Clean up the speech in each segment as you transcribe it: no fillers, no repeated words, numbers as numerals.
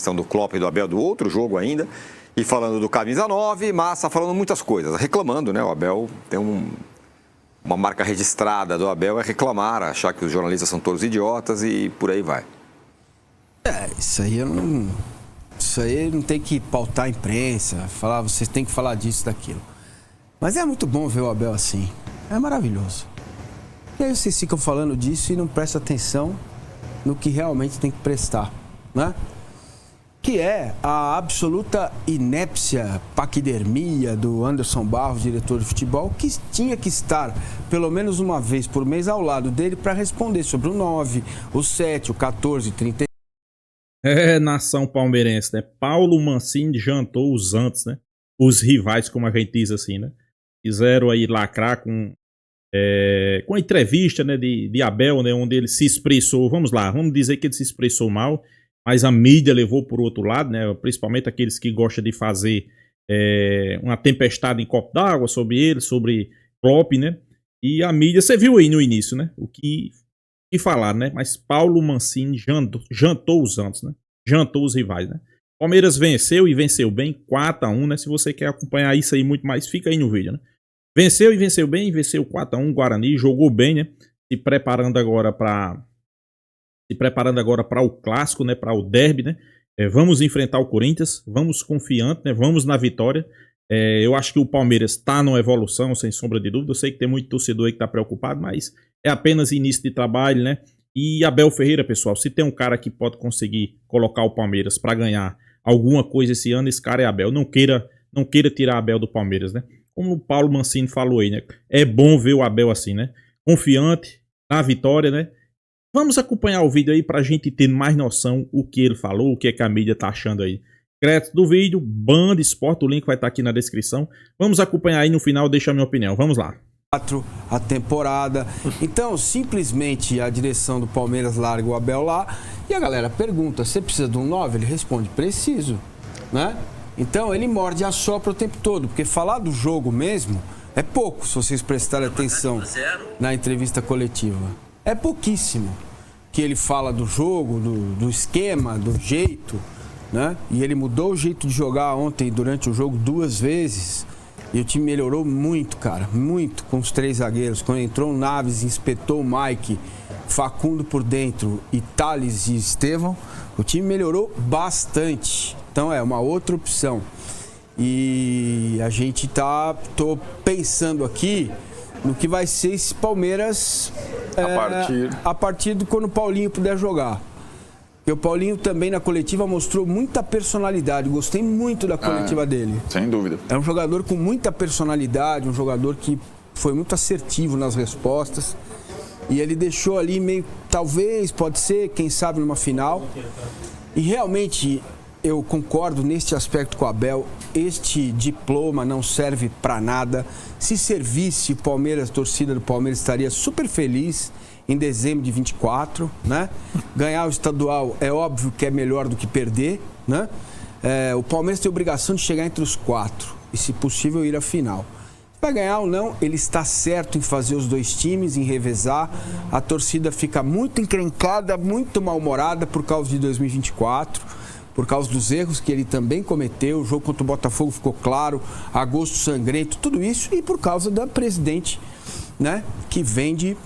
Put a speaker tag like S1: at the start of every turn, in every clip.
S1: questão do Klopp e do Abel, do outro jogo ainda, e falando do camisa 9, Massa falando muitas coisas, reclamando, né? O Abel tem uma marca registrada do Abel é reclamar, achar que os jornalistas são todos idiotas e por aí vai.
S2: Isso aí não tem que pautar a imprensa, falar, vocês têm que falar disso, daquilo. Mas é muito bom ver o Abel assim, é maravilhoso. E aí vocês ficam falando disso e não prestam atenção no que realmente tem que prestar, né? Que é a absoluta inépcia, paquidermia do Anderson Barros, diretor de futebol, que tinha que estar pelo menos uma vez por mês ao lado dele para responder sobre o 9, o 7, o 14, o 30.
S3: Nação palmeirense, né? Paulo Mancini jantou os antes, né? Os rivais, como a gente diz assim, né? Quiseram aí lacrar com a entrevista, né, de Abel, né? Onde ele se expressou, vamos dizer que ele se expressou mal, mas a mídia levou por outro lado, né? Principalmente aqueles que gostam de fazer uma tempestade em copo d'água sobre ele, sobre Klopp, né? E a mídia, você viu aí no início, né? O que falar, né? Mas Paulo Mancini jantou os antes, né? Jantou os rivais, né? Palmeiras venceu e venceu bem, 4-1, né? Se você quer acompanhar isso aí muito mais, fica aí no vídeo, né? Venceu e venceu bem, venceu 4-1, Guarani, jogou bem, né? Se preparando agora para o clássico, né? Para o derby, né? Vamos enfrentar o Corinthians, vamos confiante, né? Vamos na vitória. Eu acho que o Palmeiras está numa evolução, sem sombra de dúvida. Eu sei que tem muito torcedor aí que está preocupado, mas é apenas início de trabalho, né? E Abel Ferreira, pessoal, se tem um cara que pode conseguir colocar o Palmeiras para ganhar alguma coisa esse ano, esse cara é Abel. Não queira tirar Abel do Palmeiras, né? Como o Paulo Mancini falou aí, né? É bom ver o Abel assim, né? Confiante, na vitória, né? Vamos acompanhar o vídeo aí pra gente ter mais noção o que ele falou, o que é que a mídia tá achando aí. Crédito do vídeo, Band Esporte, o link vai estar aqui na descrição. Vamos acompanhar aí no final, deixa a minha opinião. Vamos lá.
S2: A temporada. Então, simplesmente a direção do Palmeiras larga o Abel lá e a galera pergunta, você precisa de um 9? Ele responde, preciso, né? Então, ele morde e assopra o tempo todo, porque falar do jogo mesmo é pouco, se vocês prestarem atenção na entrevista coletiva. É pouquíssimo que ele fala do jogo, do esquema, do jeito, né? E ele mudou o jeito de jogar ontem durante o jogo 2 vezes. E o time melhorou muito, cara, muito com os 3 zagueiros. Quando entrou o Naves, inspetou o Mike, Facundo por dentro e Thales e Estevão, o time melhorou bastante. Então é uma outra opção. E a gente tô pensando aqui no que vai ser esse Palmeiras a partir de quando o Paulinho puder jogar. Porque o Paulinho também na coletiva mostrou muita personalidade. Gostei muito da coletiva dele.
S4: Sem dúvida.
S2: É um jogador com muita personalidade, um jogador que foi muito assertivo nas respostas. E ele deixou ali meio, talvez, pode ser, quem sabe numa final. E realmente eu concordo neste aspecto com o Abel. Este diploma não serve para nada. Se servisse, a torcida do Palmeiras estaria super feliz em dezembro de 24, né? Ganhar o estadual é óbvio que é melhor do que perder, né? O Palmeiras tem a obrigação de chegar entre os 4 e, se possível, ir à final. Vai ganhar ou não, ele está certo em fazer os 2 times, em revezar. A torcida fica muito encrencada, muito mal-humorada por causa de 2024, por causa dos erros que ele também cometeu. O jogo contra o Botafogo ficou claro, agosto sangrento, tudo isso, e por causa da presidente, né, que vende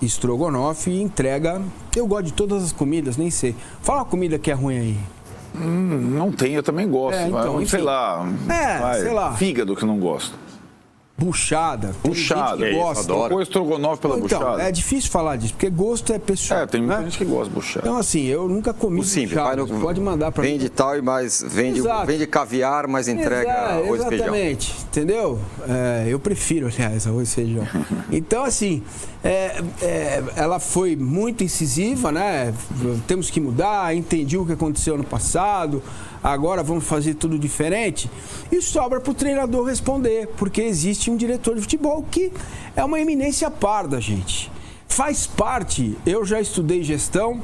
S2: estrogonofe e entrega. Eu gosto de todas as comidas, nem sei. Fala uma comida que é ruim aí.
S4: Não tem, eu também gosto.
S2: Então,
S4: sei lá.
S2: Sei lá.
S4: Fígado que eu não gosto.
S2: Buchada.
S4: Buchada,
S2: tem gente que gosta.
S4: Trocou estrogonofe pela buchada.
S2: É difícil falar disso, porque gosto é pessoal.
S4: Tem muita gente que gosta de buchada.
S2: Então, assim, eu nunca comi buchada. Pode mandar pra mim.
S1: Vende tal, mas vende caviar, mas entrega arroz e feijão.
S2: Exatamente, entendeu? Eu prefiro, aliás, arroz e feijão. Então, assim, ela foi muito incisiva, né? Temos que mudar, entendi o que aconteceu no passado, agora vamos fazer tudo diferente. E sobra para o treinador responder, porque existe um diretor de futebol que é uma eminência parda, gente. Faz parte, eu já estudei gestão,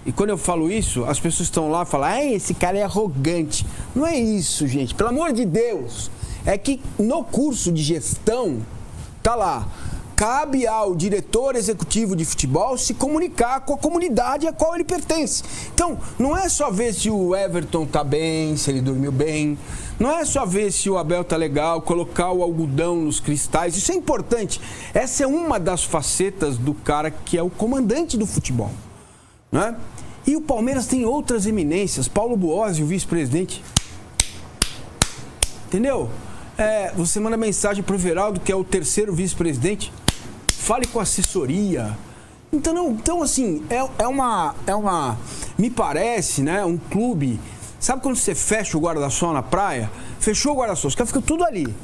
S2: e quando eu falo isso, as pessoas estão lá e falam, esse cara é arrogante. Não é isso, gente, pelo amor de Deus. É que no curso de gestão, tá lá, cabe ao diretor executivo de futebol se comunicar com a comunidade a qual ele pertence. Então, não é só ver se o Everton tá bem, se ele dormiu bem, não é só ver se o Abel tá legal, colocar o algodão nos cristais, isso é importante. Essa é uma das facetas do cara que é o comandante do futebol, né? E o Palmeiras tem outras eminências, Paulo Boazzi, o vice-presidente, entendeu? Você manda mensagem pro Everaldo, que é o terceiro vice-presidente, fale com a assessoria. Então assim, me parece, né, um clube. Sabe quando você fecha o guarda-sol na praia? Fechou o guarda-sol, os caras ficam tudo ali.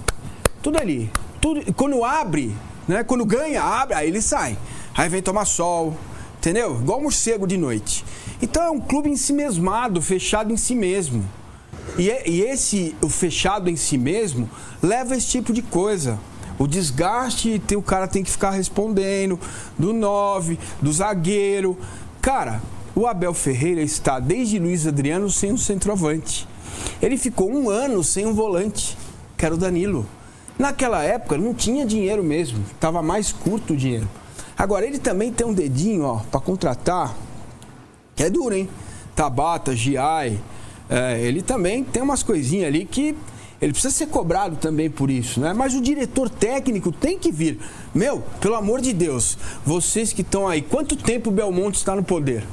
S2: Quando abre, né, quando ganha, abre, aí ele sai. Aí vem tomar sol, entendeu? Igual morcego de noite. Então é um clube ensimesmado, fechado em si mesmo. O fechado em si mesmo leva esse tipo de coisa. O desgaste, o cara tem que ficar respondendo do 9, do zagueiro. Cara, o Abel Ferreira está desde Luiz Adriano sem um centroavante. Ele ficou 1 ano sem um volante, que era o Danilo. Naquela época não tinha dinheiro mesmo, estava mais curto o dinheiro. Agora, ele também tem um dedinho, ó, para contratar, que é duro, hein? Tabata, Giai... ele também tem umas coisinhas ali que ele precisa ser cobrado também por isso, né? Mas o diretor técnico tem que vir. Meu, pelo amor de Deus, vocês que estão aí, quanto tempo o Belmonte está no poder?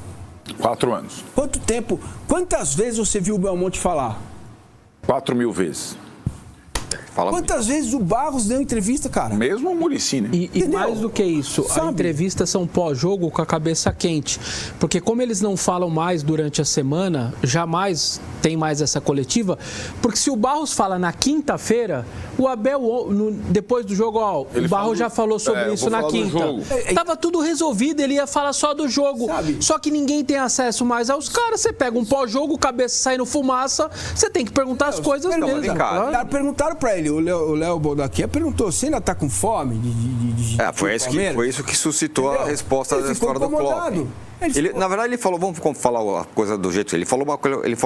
S4: 4 anos.
S2: Quanto tempo? Quantas vezes você viu o Belmonte falar?
S4: 4.000 vezes.
S2: Quantas vezes o Barros deu entrevista, cara?
S4: Mesmo o Muricy, né?
S5: E mais do que isso, as entrevistas são pós-jogo com a cabeça quente. Porque como eles não falam mais durante a semana, jamais tem mais essa coletiva. Porque se o Barros fala na quinta-feira, o Abel, depois do jogo, ó, o Barros já falou sobre isso na quinta. Tava tudo resolvido, ele ia falar só do jogo.
S2: Sabe?
S5: Só que ninguém tem acesso mais aos caras. Você pega um pós-jogo, cabeça saindo fumaça, você tem que perguntar as coisas dele.
S2: Perguntaram pra ele. O Léo Boldaquia perguntou: você ainda tá com fome?
S1: Foi isso que suscitou a resposta da história do Klopp. Na verdade, ele falou, vamos falar a coisa do jeito que ele falou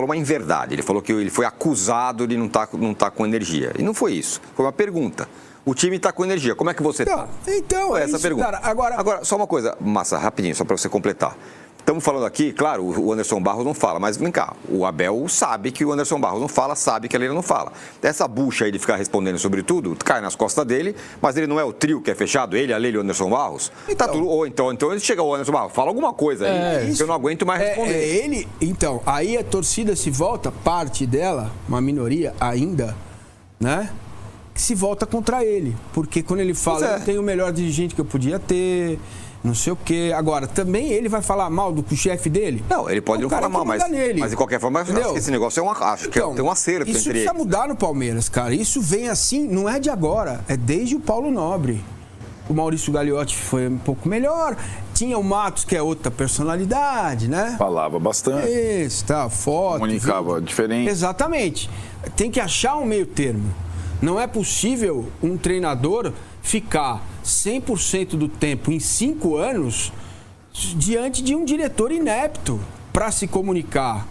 S1: uma inverdade. Ele falou que ele foi acusado de não tá com energia. E não foi isso. Foi uma pergunta. O time está com energia. Como é que você está?
S2: Então,
S1: essa
S2: isso,
S1: pergunta.
S2: Cara, agora,
S1: só uma coisa, Massa, rapidinho, só para você completar. Estamos falando aqui, claro, o Anderson Barros não fala, mas vem cá, o Abel sabe que o Anderson Barros não fala, sabe que a Leila não fala. Essa bucha aí de ficar respondendo sobre tudo, cai nas costas dele, mas ele não é o trio que é fechado, ele, a Leila e o Anderson Barros? Então, tá tudo, ou então ele chega o Anderson Barros, fala alguma coisa aí, que eu não aguento mais responder.
S2: Então, aí a torcida se volta, parte dela, uma minoria ainda, né? Que se volta contra ele. Porque quando ele fala, eu tenho o melhor dirigente que eu podia ter, não sei o quê. Agora, também ele vai falar mal do chefe dele?
S1: Não, ele pode não falar mal, mas de qualquer forma, acho que esse negócio que tem um acerto entre eles.
S2: Isso precisa mudar no Palmeiras, cara. Isso vem assim, não é de agora, é desde o Paulo Nobre. O Maurício Gagliotti foi um pouco melhor. Tinha o Matos, que é outra personalidade, né?
S4: Falava bastante.
S2: Isso, tá, foto.
S4: Comunicava diferente.
S2: Exatamente. Tem que achar um meio termo. Não é possível um treinador ficar 100% do tempo em 5 anos diante de um diretor inepto para se comunicar.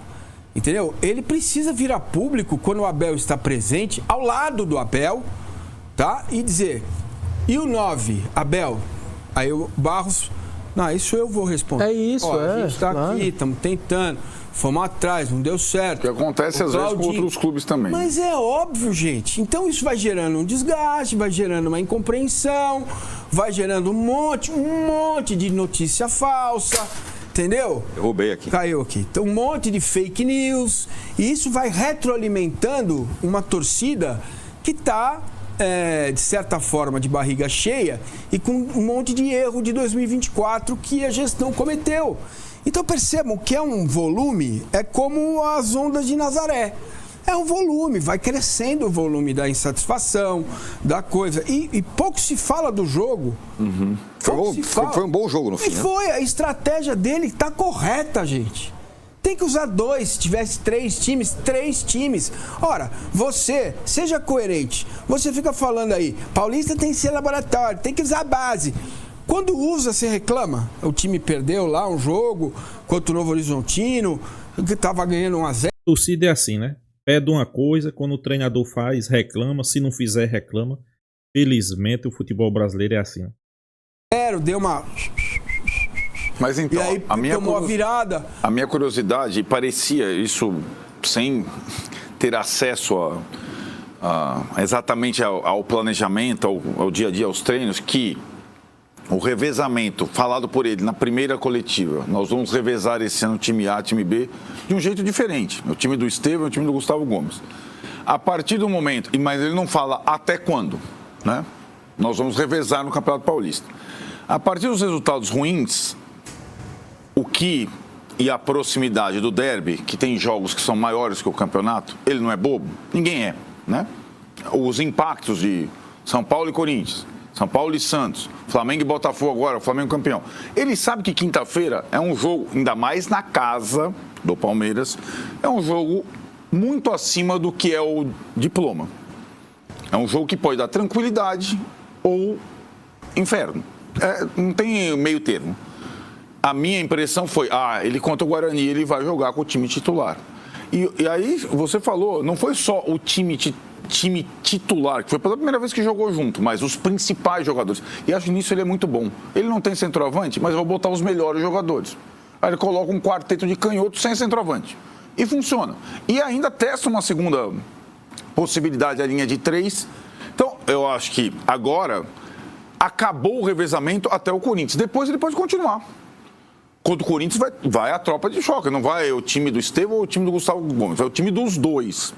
S2: Entendeu? Ele precisa vir a público quando o Abel está presente, ao lado do Abel, tá? E dizer, e o 9, Abel? Aí o Barros, não, isso eu vou responder.
S5: É isso,
S2: a gente está aqui, estamos tentando. Fomos atrás, não deu certo.
S4: O que acontece às vezes com outros clubes também.
S2: Mas é óbvio, gente. Então isso vai gerando um desgaste, vai gerando uma incompreensão, vai gerando um monte de notícia falsa, entendeu?
S1: Eu roubei aqui.
S2: Caiu aqui. Então um monte de fake news. E isso vai retroalimentando uma torcida que está, de certa forma, de barriga cheia e com um monte de erro de 2024 que a gestão cometeu. Então percebam que é um volume, é como as ondas de Nazaré. É um volume, vai crescendo o volume da insatisfação, da coisa. E pouco se fala do jogo.
S1: Uhum. Foi um bom jogo no fim.
S2: Foi, a estratégia dele está correta, gente. Tem que usar 2, se tivesse 3 times. Ora, você, seja coerente. Você fica falando aí, Paulista tem que ser laboratório, tem que usar a base. Quando usa, você reclama. O time perdeu lá um jogo contra o Novo Horizontino, que estava ganhando 1-0.
S3: Torcida é assim, né? Pede uma coisa, quando o treinador faz, reclama. Se não fizer, reclama. Felizmente, o futebol brasileiro é assim.
S2: 0, deu uma...
S4: Mas então,
S2: e aí tomou a virada.
S4: A minha curiosidade, parecia isso sem ter acesso exatamente ao planejamento, ao dia a dia, aos treinos, que o revezamento, falado por ele na primeira coletiva, nós vamos revezar esse ano time A, time B, de um jeito diferente. O time do Estevão e o time do Gustavo Gomes. A partir do momento, mas ele não fala até quando, né? Nós vamos revezar no Campeonato Paulista. A partir dos resultados ruins, e a proximidade do derby, que tem jogos que são maiores que o campeonato, ele não é bobo? Ninguém é, né? Os impactos de São Paulo e Corinthians, São Paulo e Santos, Flamengo e Botafogo agora, o Flamengo campeão. Ele sabe que quinta-feira é um jogo, ainda mais na casa do Palmeiras, é um jogo muito acima do que é o diploma. É um jogo que pode dar tranquilidade ou inferno. Não tem meio termo. A minha impressão foi, ele contra o Guarani, ele vai jogar com o time titular. E aí, você falou, não foi só o time titular, que foi pela primeira vez que jogou junto, mas os principais jogadores. E acho que nisso ele é muito bom. Ele não tem centroavante, mas eu vou botar os melhores jogadores. Aí ele coloca um quarteto de canhotos sem centroavante. E funciona. E ainda testa uma segunda possibilidade, a linha de 3. Então, eu acho que agora acabou o revezamento até o Corinthians. Depois ele pode continuar. Contra o Corinthians vai a tropa de choque. Não vai o time do Estevão ou o time do Gustavo Gomes. Vai o time dos dois.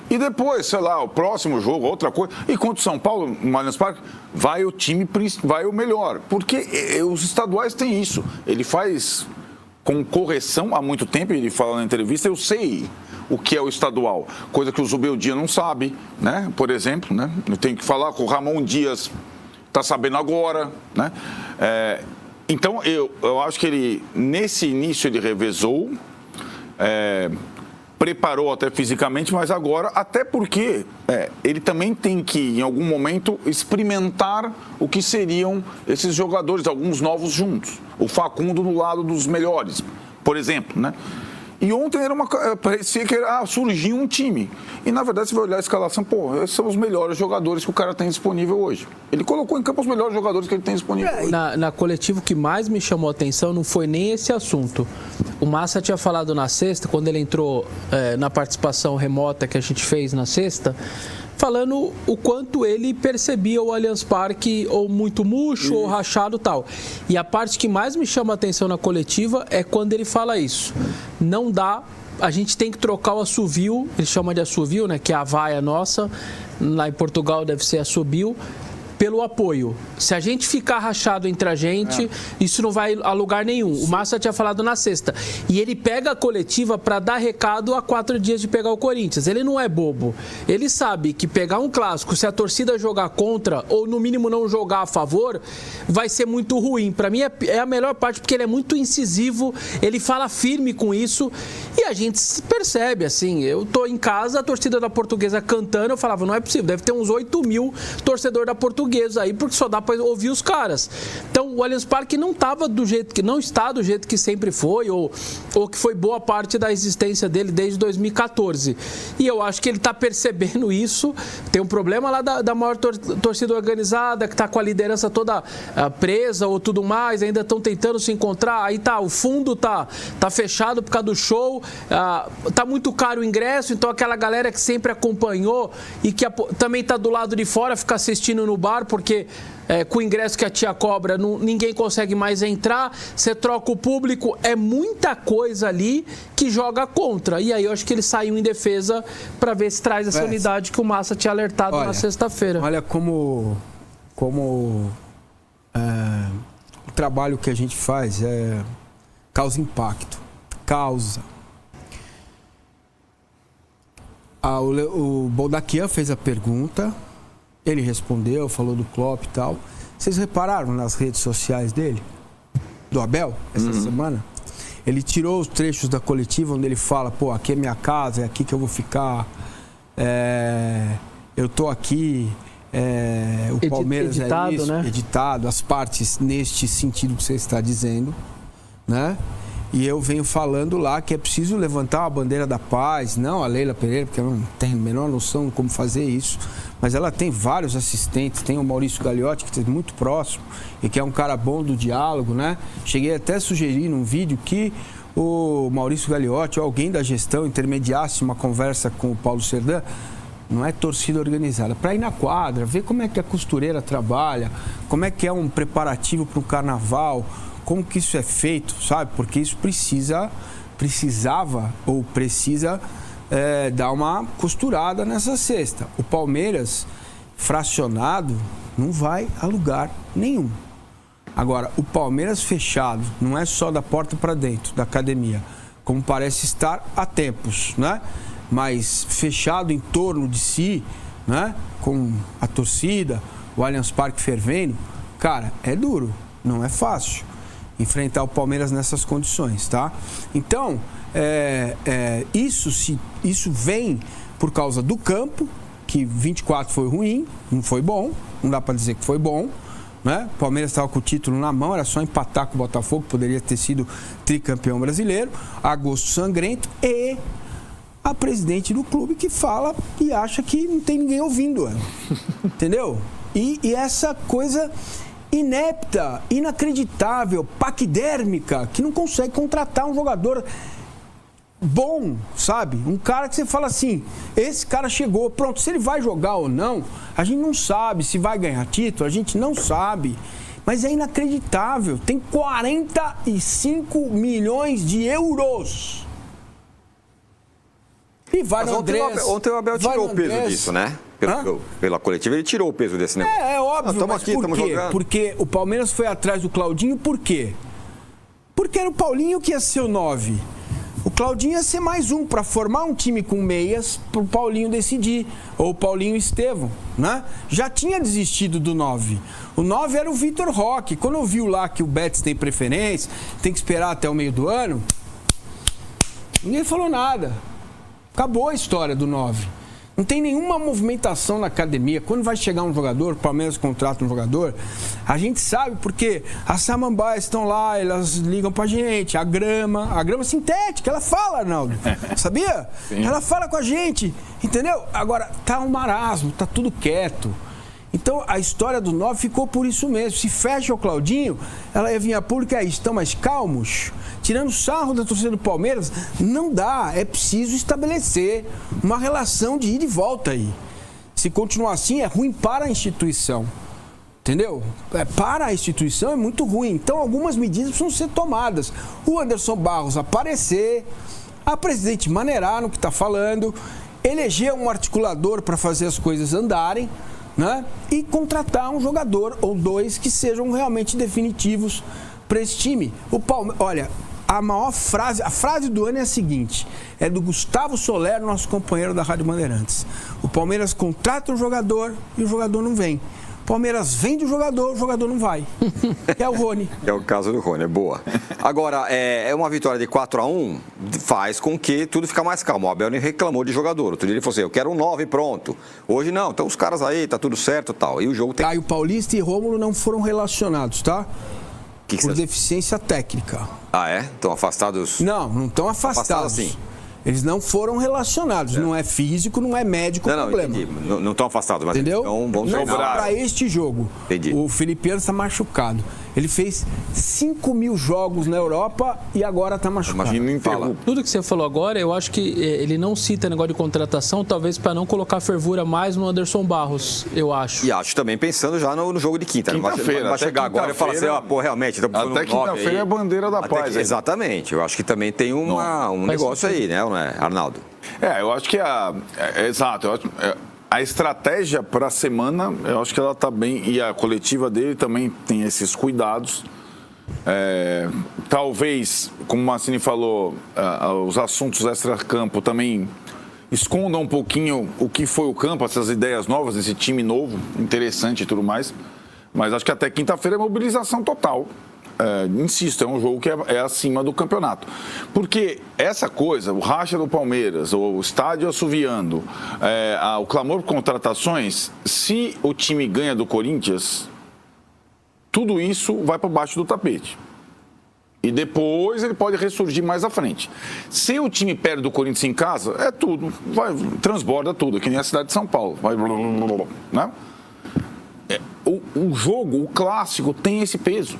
S4: E depois, sei lá, o próximo jogo, outra coisa. E contra o São Paulo, no Allianz Parque, vai o melhor. Porque os estaduais têm isso. Ele faz com correção há muito tempo, ele fala na entrevista, eu sei o que é o estadual. Coisa que o Zubeldia não sabe, né? Por exemplo, né? Eu tenho que falar com o Ramon Dias, está sabendo agora, né? Então, eu acho que ele, nesse início, ele revezou, preparou até fisicamente, mas agora, até porque ele também tem que, em algum momento, experimentar o que seriam esses jogadores, alguns novos juntos. O Facundo no lado dos melhores, por exemplo, né? E ontem parecia que surgiu um time. E, na verdade, você vai olhar a escalação, esses são os melhores jogadores que o cara tem disponível hoje. Ele colocou em campo os melhores jogadores que ele tem disponível hoje.
S5: Na coletiva, o que mais me chamou a atenção não foi nem esse assunto. O Massa tinha falado na sexta, quando ele entrou na participação remota que a gente fez na sexta, falando o quanto ele percebia o Allianz Parque ou muito murcho ou rachado e tal. E a parte que mais me chama a atenção na coletiva é quando ele fala isso. Não dá, a gente tem que trocar o assovio, ele chama de assovio, né, que é a vaia nossa, lá em Portugal deve ser assobio, pelo apoio. Se a gente ficar rachado entre a gente, isso não vai a lugar nenhum. O Massa tinha falado na sexta. E ele pega a coletiva para dar recado a 4 dias de pegar o Corinthians. Ele não é bobo. Ele sabe que pegar um clássico, se a torcida jogar contra, ou no mínimo não jogar a favor, vai ser muito ruim. Para mim é a melhor parte, porque ele é muito incisivo, ele fala firme com isso, e a gente percebe, assim, eu tô em casa, a torcida da Portuguesa cantando, eu falava, não é possível, deve ter uns 8 mil torcedor da Portuguesa aí, porque só dá para ouvir os caras. Então, o Allianz Parque não estava do jeito que não está do jeito que sempre foi, ou que foi boa parte da existência dele desde 2014. E eu acho que ele está percebendo isso. Tem um problema lá da maior torcida organizada, que está com a liderança toda presa ou tudo mais, ainda estão tentando se encontrar. Aí o fundo tá fechado por causa do show, tá muito caro o ingresso, então aquela galera que sempre acompanhou e que também está do lado de fora, fica assistindo no bar, porque com o ingresso que a tia cobra, ninguém consegue mais entrar, você troca o público, é muita coisa ali que joga contra. E aí eu acho que ele saiu em defesa para ver se traz essa unidade que o Massa tinha alertado na sexta-feira.
S2: Olha como o trabalho que a gente faz causa impacto. Causa. O Boldaquian fez a pergunta, ele respondeu, falou do Klopp e tal. Vocês repararam nas redes sociais dele? Do Abel, essa semana? Ele tirou os trechos da coletiva onde ele fala, aqui é minha casa, é aqui que eu vou ficar, eu tô aqui, o Palmeiras editado, é isso, né? Editado, as partes neste sentido que você está dizendo, né? E eu venho falando lá que é preciso levantar a bandeira da paz, não a Leila Pereira, porque eu não tenho a menor noção de como fazer isso, mas ela tem vários assistentes, tem o Maurício Gagliotti, que está muito próximo e que é um cara bom do diálogo, né? Cheguei até a sugerir num vídeo que o Maurício Gagliotti ou alguém da gestão intermediasse uma conversa com o Paulo Serdã. Não é torcida organizada, para ir na quadra, ver como é que a costureira trabalha, como é que é um preparativo para um carnaval, como que isso é feito, sabe? Porque isso precisa dar uma costurada nessa cesta. O Palmeiras, fracionado, não vai a lugar nenhum. Agora, o Palmeiras fechado não é só da porta para dentro da academia, como parece estar há tempos, né? Mas fechado em torno de si, né? Com a torcida, o Allianz Parque fervendo, cara, é duro, não é fácil enfrentar o Palmeiras nessas condições, tá? Então, isso vem por causa do campo, que 24 foi ruim, não foi bom, não dá para dizer que foi bom, né? O Palmeiras estava com o título na mão, era só empatar com o Botafogo, poderia ter sido tricampeão brasileiro, agosto sangrento, e a presidente do clube que fala e acha que não tem ninguém ouvindo ela, entendeu? E essa coisa inepta, inacreditável, paquidérmica, que não consegue contratar um jogador bom, sabe? Um cara que você fala assim, esse cara chegou, pronto, se ele vai jogar ou não, a gente não sabe, se vai ganhar título, a gente não sabe, mas é inacreditável, tem 45 milhões de euros. E vai no Andrés.
S1: Ontem o Abel tirou o peso disso, né? Pela coletiva, ele tirou o peso desse negócio.
S2: É óbvio,
S1: estamos
S2: mas
S1: aqui,
S2: por
S1: estamos
S2: quê?
S1: jogando.
S2: Porque o Palmeiras foi atrás do Claudinho, por quê? Porque era o Paulinho que ia ser o 9. O Claudinho ia ser mais um, para formar um time com meias, para o Paulinho decidir. Ou o Paulinho Estevão, né? Já tinha desistido do 9. O 9 era o Vitor Roque. Quando eu vi lá que o Betis tem preferência, tem que esperar até o meio do ano, ninguém falou nada. Acabou a história do 9. Não tem nenhuma movimentação na academia. Quando vai chegar um jogador, o Palmeiras contrata um jogador, a gente sabe porque as samambaias estão lá, elas ligam pra gente, a grama sintética, ela fala, Arnaldo, sabia? Sim. Ela fala com a gente, entendeu? Agora, tá um marasmo, tá tudo quieto. Então, a história do 9 ficou por isso mesmo. Se fecha o Claudinho, ela ia vir a público, estão mais calmos, tirando sarro da torcida do Palmeiras. Não dá, é preciso estabelecer uma relação de ida e volta aí. Se continuar assim, é ruim para a instituição. Entendeu? Para a instituição é muito ruim. Então, algumas medidas precisam ser tomadas. O Anderson Barros aparecer, a presidente maneirar no que está falando, eleger um articulador para fazer as coisas andarem, né? E contratar um jogador ou dois que sejam realmente definitivos para esse time. Olha, a frase do ano é a seguinte, é do Gustavo Soler, nosso companheiro da Rádio Bandeirantes. O Palmeiras contrata um jogador e o jogador não vem. O Palmeiras vende o jogador não vai. É o Rony.
S1: É o caso do Rony, é boa. Agora, uma vitória de 4-1 faz com que tudo fica mais calmo. O Abel nem reclamou de jogador. Outro dia ele falou assim, eu quero um 9 pronto. Hoje não, então os caras aí, tá tudo certo e tal. E o jogo tem...
S2: Caio Paulista e Rômulo não foram relacionados, tá? Por deficiência técnica.
S1: Ah, é? Estão afastados?
S2: Não estão afastados.
S1: Sim.
S2: Eles não foram relacionados. Não é físico, não é médico o problema.
S1: Não estão afastados, mas
S2: entendeu?
S1: Então vão
S2: não para este jogo.
S1: Entendi.
S2: O Filipiano está machucado. Ele fez 5 mil jogos na Europa e agora está machucado.
S5: Tudo que você falou agora, eu acho que ele não cita negócio de contratação, talvez para não colocar fervura mais no Anderson Barros, eu acho.
S1: E acho também pensando já no jogo de quinta.
S4: Quinta-feira.
S1: Não vai chegar agora e falar assim, realmente...
S4: Até quinta-feira é a bandeira da paz.
S1: Exatamente. Eu acho que também tem um negócio aí, né, Arnaldo?
S4: Eu acho que exato. A estratégia para a semana, eu acho que ela está bem, e a coletiva dele também tem esses cuidados. Talvez, como o Mancini falou, os assuntos extra-campo também escondam um pouquinho o que foi o campo, essas ideias novas, esse time novo, interessante e tudo mais. Mas acho que até quinta-feira é mobilização total. Insisto, é um jogo que é acima do campeonato. Porque essa coisa, o racha do Palmeiras, o estádio assoviando, o clamor por contratações, se o time ganha do Corinthians, tudo isso vai para baixo do tapete. E depois ele pode ressurgir mais à frente. Se o time perde do Corinthians em casa, é tudo, transborda tudo, que nem a cidade de São Paulo. Né? O jogo, o clássico, tem esse peso.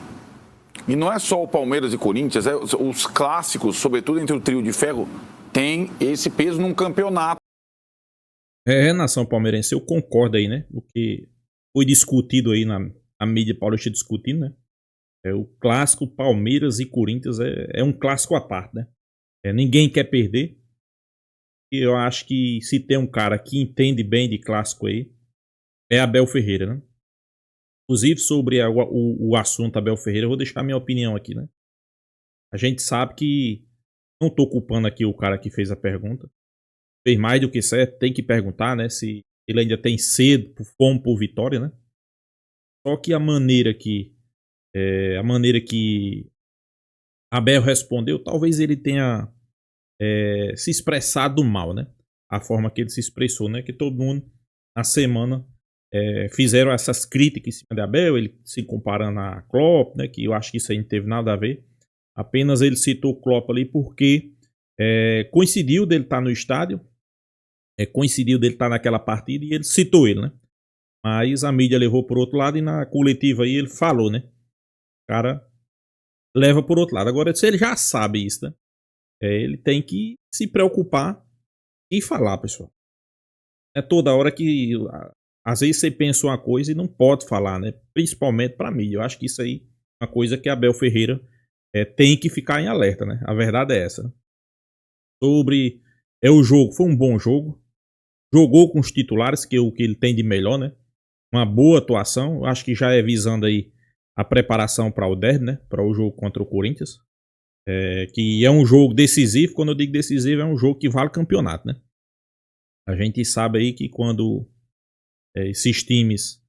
S4: E não é só o Palmeiras e Corinthians, os clássicos, sobretudo entre o trio de ferro, tem esse peso num campeonato.
S3: Nação palmeirense, eu concordo aí, né? O que foi discutido aí na mídia paulista discutindo, né? O clássico Palmeiras e Corinthians é um clássico à parte, né? Ninguém quer perder. E eu acho que se tem um cara que entende bem de clássico aí, é Abel Ferreira, né? Inclusive sobre o assunto Abel Ferreira, eu vou deixar a minha opinião aqui, né? A gente sabe que, não tô culpando aqui o cara que fez a pergunta, fez mais do que certo, tem que perguntar, né? Se ele ainda tem sede, fome por vitória, né? Só que a maneira que Abel respondeu, talvez ele tenha se expressado mal, né? A forma que ele se expressou, né? Que todo mundo, na semana, fizeram essas críticas em cima de Abel, ele se comparando a Klopp, né? Que eu acho que isso aí não teve nada a ver. Apenas ele citou o Klopp ali porque coincidiu dele estar no estádio, coincidiu dele estar naquela partida e ele citou ele, né? Mas a mídia levou por outro lado e na coletiva aí ele falou, né? O cara leva por outro lado. Agora, se ele já sabe isso, né? Ele tem que se preocupar e falar, pessoal. É toda hora que, às vezes, você pensa uma coisa e não pode falar, né? Principalmente para mim. Eu acho que isso aí é uma coisa que Abel Ferreira tem que ficar em alerta, né? A verdade é essa. Né? Sobre o jogo, foi um bom jogo. Jogou com os titulares, que é o que ele tem de melhor, né? Uma boa atuação. Eu acho que já é visando aí a preparação para o derby, né? Para o jogo contra o Corinthians. Que é um jogo decisivo. Quando eu digo decisivo, é um jogo que vale campeonato, né? A gente sabe aí que quando esses times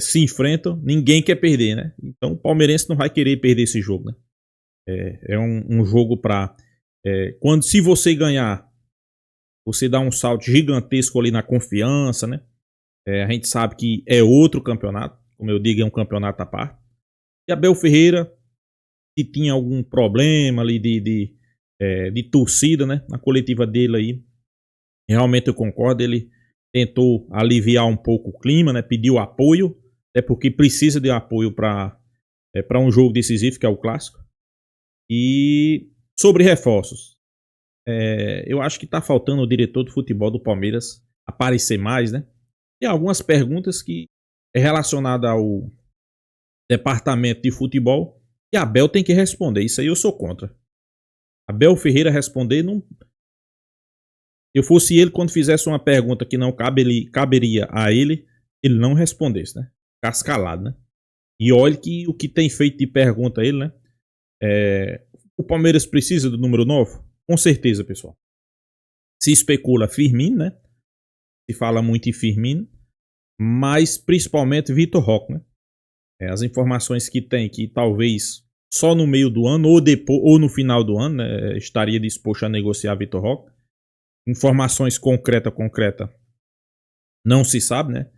S3: se enfrentam, ninguém quer perder, né? Então o palmeirense não vai querer perder esse jogo, né? É um jogo para... se você ganhar, você dá um salto gigantesco ali na confiança, né? A gente sabe que é outro campeonato. Como eu digo, é um campeonato à parte. E Abel Ferreira, se tinha algum problema ali de torcida, né? Na coletiva dele aí, realmente eu concordo, ele tentou aliviar um pouco o clima, né? Pediu apoio, até porque precisa de apoio para um jogo decisivo, que é o clássico. E sobre reforços, eu acho que está faltando o diretor de futebol do Palmeiras aparecer mais, né? Tem algumas perguntas que é relacionada ao departamento de futebol e Abel tem que responder. Isso aí eu sou contra. Abel Ferreira responder, não... Eu fosse ele, quando fizesse uma pergunta que não caberia a ele, ele não respondesse, né? Ficasse calado, né? E olha que o que tem feito de pergunta a ele, né? O Palmeiras precisa do número 9? Com certeza, pessoal. Se especula Firmino, né? Se fala muito em Firmino, mas principalmente Vitor Roque, né? As informações que tem que talvez só no meio do ano ou no final do ano, né, estaria disposto a negociar Vitor Roque. Informações concreta não se sabe, né?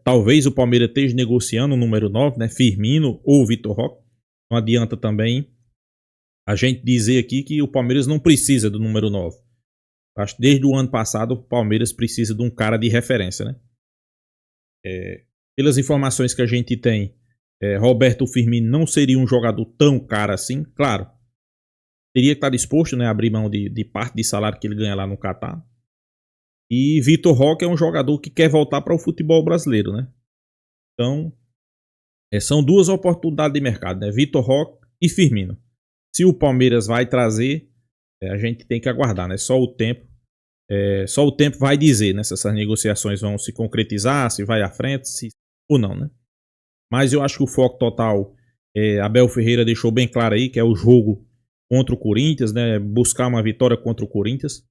S3: Talvez o Palmeiras esteja negociando o número 9, né? Firmino ou Vitor Roque. Não adianta também a gente dizer aqui que o Palmeiras não precisa do número 9. Acho que desde o ano passado o Palmeiras precisa de um cara de referência, né? Pelas informações que a gente tem, Roberto Firmino não seria um jogador tão caro assim. Claro, teria que estar disposto, né, a abrir mão de parte de salário que ele ganha lá no Catar. E Vitor Roque é um jogador que quer voltar para o futebol brasileiro, né? Então, são duas oportunidades de mercado, né? Vitor Roque e Firmino. Se o Palmeiras vai trazer, a gente tem que aguardar, né? Só o tempo vai dizer, né, se essas negociações vão se concretizar, se vai à frente, ou não, né? Mas eu acho que o foco total, Abel Ferreira deixou bem claro aí, que é o jogo contra o Corinthians, né? Buscar uma vitória contra o Corinthians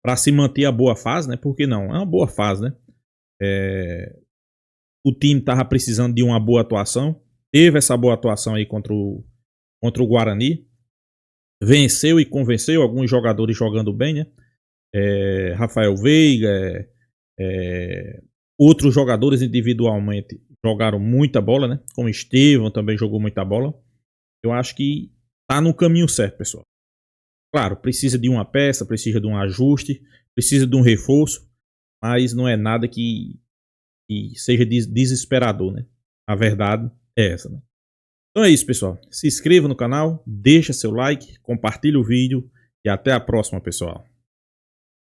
S3: para se manter a boa fase, né? Porque não, é uma boa fase, né? O time estava precisando de uma boa atuação, teve essa boa atuação aí contra o Guarani, venceu e convenceu, alguns jogadores jogando bem, né? Rafael Veiga, outros jogadores individualmente jogaram muita bola, né? Como Estevão também jogou muita bola. Eu acho que tá no caminho certo, pessoal. Claro, precisa de uma peça, precisa de um ajuste, precisa de um reforço, mas não é nada que seja desesperador, né? A verdade é essa, né? Então é isso, pessoal. Se inscreva no canal, deixa seu like, compartilhe o vídeo e até a próxima, pessoal.